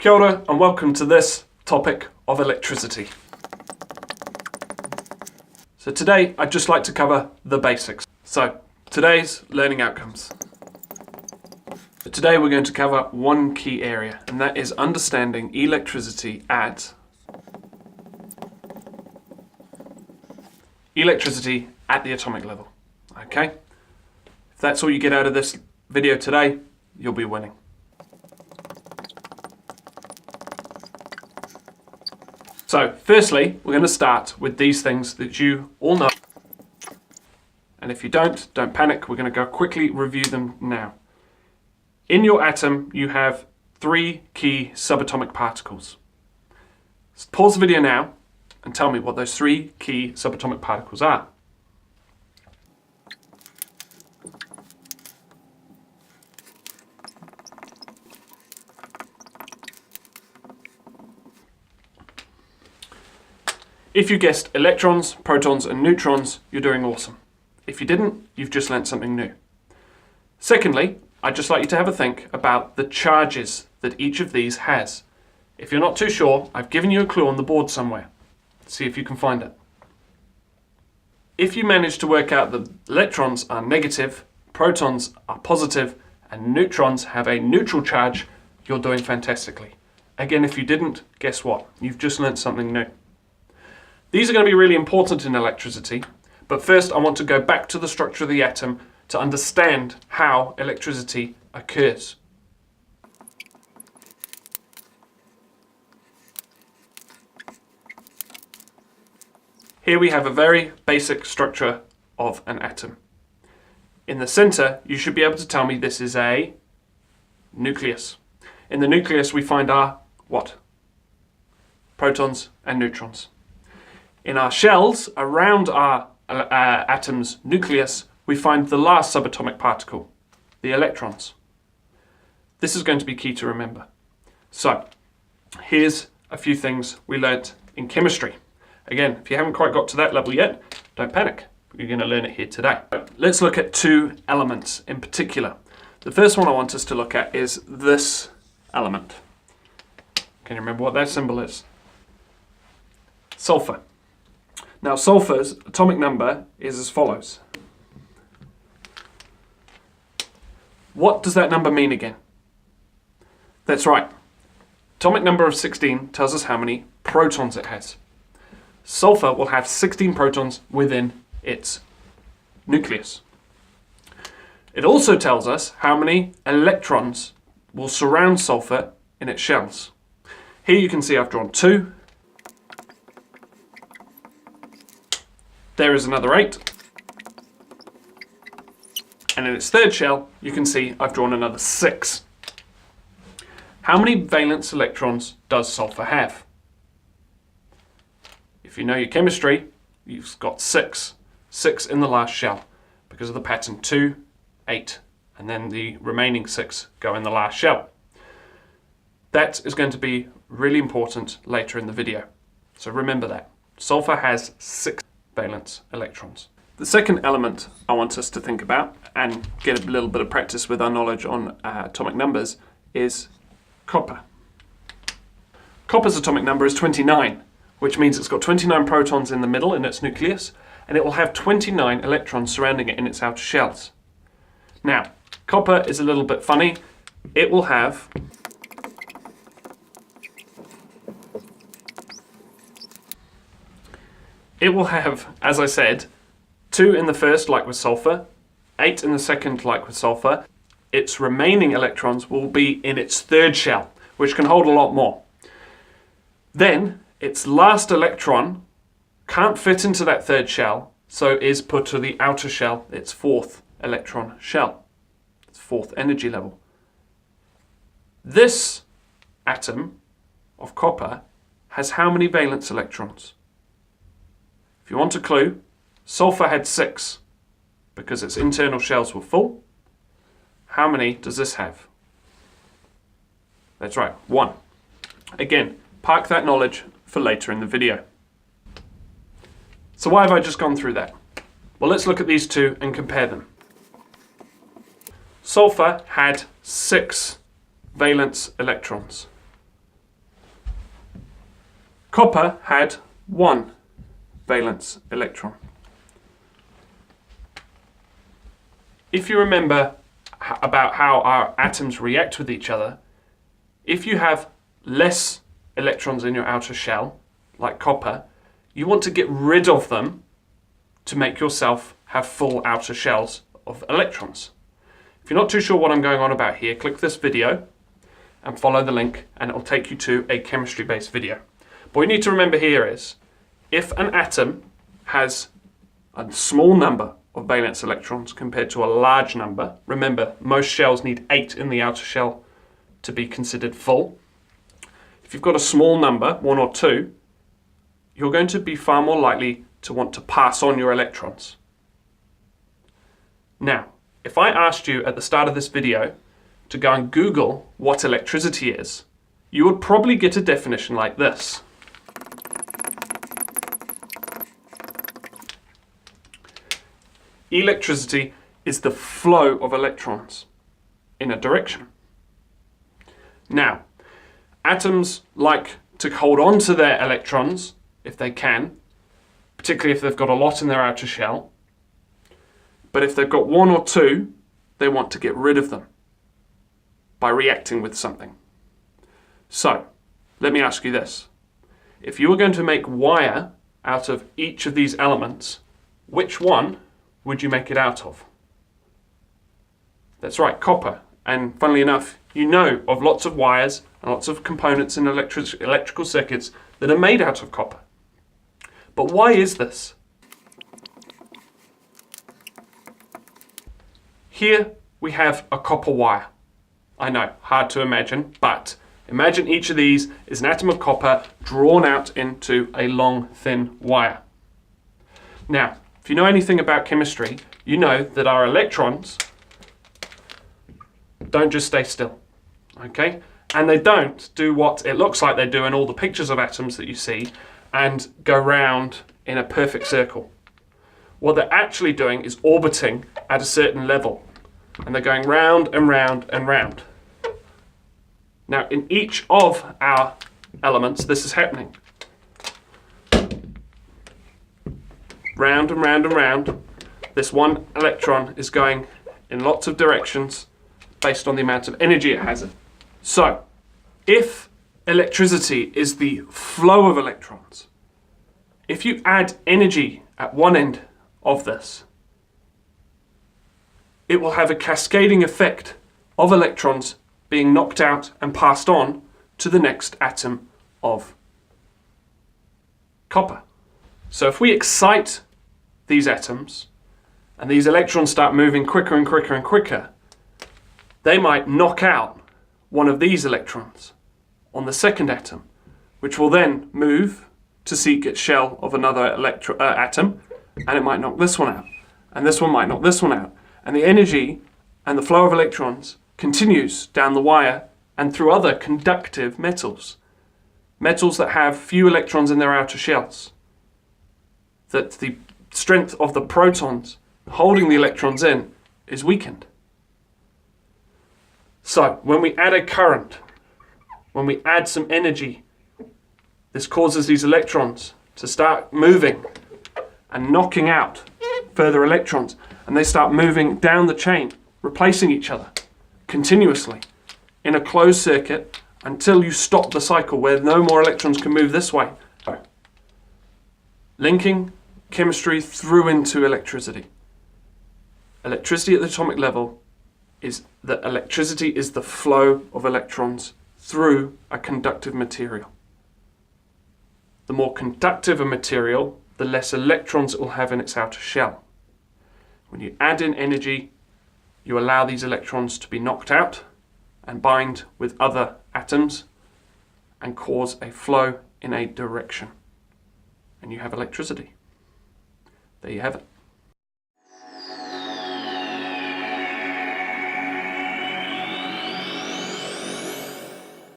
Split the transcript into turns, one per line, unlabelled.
Kia ora and welcome to this topic of electricity. So today I'd just like to cover the basics. So today's learning outcomes. Today we're going to cover one key area, and that is understanding electricity at the atomic level. Okay? If that's all you get out of this video today, you'll be winning. So, firstly, we're going to start with these things that you all know. And if you don't panic, we're going to go quickly review them now. In your atom, you have 3 key subatomic particles. Pause the video now and tell me what those 3 key subatomic particles are. If you guessed electrons, protons and neutrons, you're doing awesome. If you didn't, you've just learnt something new. Secondly, I'd just like you to have a think about the charges that each of these has. If you're not too sure, I've given you a clue on the board somewhere. See if you can find it. If you manage to work out that electrons are negative, protons are positive, and neutrons have a neutral charge, you're doing fantastically. Again, if you didn't, guess what? You've just learnt something new. These are going to be really important in electricity, but first I want to go back to the structure of the atom to understand how electricity occurs. Here we have a very basic structure of an atom. In the center, you should be able to tell me this is a nucleus. In the nucleus we find our what? Protons and neutrons. In our shells, around our atom's nucleus, we find the last subatomic particle, the electrons. This is going to be key to remember. So, here's a few things we learnt in chemistry. Again, if you haven't quite got to that level yet, don't panic. You're going to learn it here today. Let's look at 2 elements in particular. The first one I want us to look at is this element. Can you remember what that symbol is? Sulfur. Now, sulfur's atomic number is as follows. What does that number mean again? That's right. Atomic number of 16 tells us how many protons it has. Sulfur will have 16 protons within its nucleus. It also tells us how many electrons will surround sulfur in its shells. Here you can see I've drawn 2. There is another 8. And in its third shell, you can see I've drawn another 6. How many valence electrons does sulfur have? If you know your chemistry, you've got 6. 6 in the last shell because of the pattern 2, 8, and then the remaining 6 go in the last shell. That is going to be really important later in the video. So remember that. Sulfur has 6 valence electrons. The second element I want us to think about and get a little bit of practice with our knowledge on atomic numbers is copper. Copper's atomic number is 29, which means it's got 29 protons in the middle in its nucleus, and it will have 29 electrons surrounding it in its outer shells. Now, copper is a little bit funny. It will have as I said, 2 in the first, like with sulfur, 8 in the second, like with sulfur. Its remaining electrons will be in its third shell, which can hold a lot more. Then, its last electron can't fit into that third shell, so is put to the outer shell, its 4th electron shell, its 4th energy level. This atom of copper has how many valence electrons? If you want a clue, sulfur had 6 because its internal shells were full. How many does this have? That's right, 1. Again, park that knowledge for later in the video. So why have I just gone through that? Well, let's look at these 2 and compare them. Sulfur had 6 valence electrons. Copper had one valence electron. If you remember about how our atoms react with each other, if you have less electrons in your outer shell, like copper, you want to get rid of them to make yourself have full outer shells of electrons. If you're not too sure what I'm going on about here, click this video and follow the link and it will take you to a chemistry-based video. But what you need to remember here is, if an atom has a small number of valence electrons compared to a large number, remember most shells need 8 in the outer shell to be considered full. If you've got a small number, 1 or 2, you're going to be far more likely to want to pass on your electrons. Now, if I asked you at the start of this video to go and Google what electricity is, you would probably get a definition like this. Electricity is the flow of electrons in a direction. Now, atoms like to hold on to their electrons if they can, particularly if they've got a lot in their outer shell. But if they've got 1 or 2, they want to get rid of them by reacting with something. So, let me ask you this. If you were going to make wire out of each of these elements, which one would you make it out of? That's right, copper. And funnily enough, you know of lots of wires and lots of components in electrical circuits that are made out of copper. But why is this? Here we have a copper wire. I know, hard to imagine, but imagine each of these is an atom of copper drawn out into a long, thin wire. Now, if you know anything about chemistry, you know that our electrons don't just stay still, okay? And they don't do what it looks like they do in all the pictures of atoms that you see and go round in a perfect circle. What they're actually doing is orbiting at a certain level, and they're going round and round and round. Now, in each of our elements, this is happening. Round and round and round. This one electron is going in lots of directions based on the amount of energy it has. So, if electricity is the flow of electrons, if you add energy at one end of this, it will have a cascading effect of electrons being knocked out and passed on to the next atom of copper. So if we excite these atoms and these electrons start moving quicker and quicker and quicker, they might knock out one of these electrons on the second atom, which will then move to seek its shell of another atom, and it might knock this one out, and this one might knock this one out. And the energy and the flow of electrons continues down the wire and through other conductive metals. Metals that have few electrons in their outer shells. That the strength of the protons holding the electrons in is weakened. So, when we add a current, when we add some energy, this causes these electrons to start moving and knocking out further electrons, and they start moving down the chain, replacing each other continuously in a closed circuit until you stop the cycle where no more electrons can move this way. Linking chemistry through into electricity. Electricity at the atomic level is that electricity is the flow of electrons through a conductive material. The more conductive a material, the less electrons it will have in its outer shell. When you add in energy, you allow these electrons to be knocked out and bind with other atoms and cause a flow in a direction. And you have electricity. There you have it.